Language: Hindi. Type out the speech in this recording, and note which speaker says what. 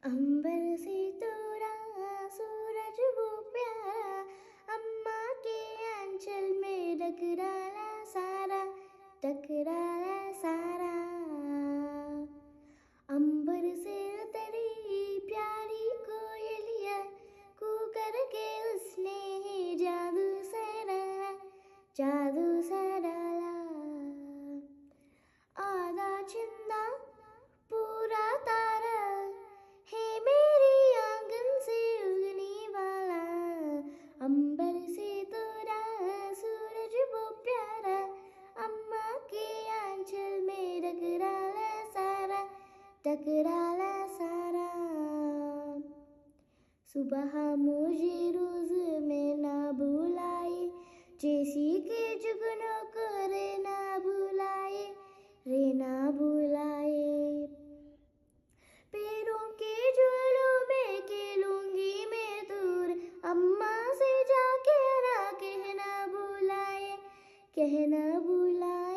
Speaker 1: अंबर से तोरा सूरज वो प्यारा, अम्मा के आंचल में टकराला सारा, टकराला सारा। अंबर से उतरी प्यारी कोयलिया, कू करके उसने ही जादू सा डाला, जादू सा डाला। आधा चंदा पूरा तारा है मेरी आंगन से उगने वाला, अंबर से तोरा सूरज वो प्यारा, अम्मा के आंचल में टकराला सारा, टकराला सारा। सुबह मुझे रोज में ना भुलाए, जैसी के जुगनों को रे ना भुलाए, रे ना भुलाए। पैरों के झोलों में खेलूंगी मैं दूर, अम्मा से जाके ना कहना भुलाए, कहना भुलाए।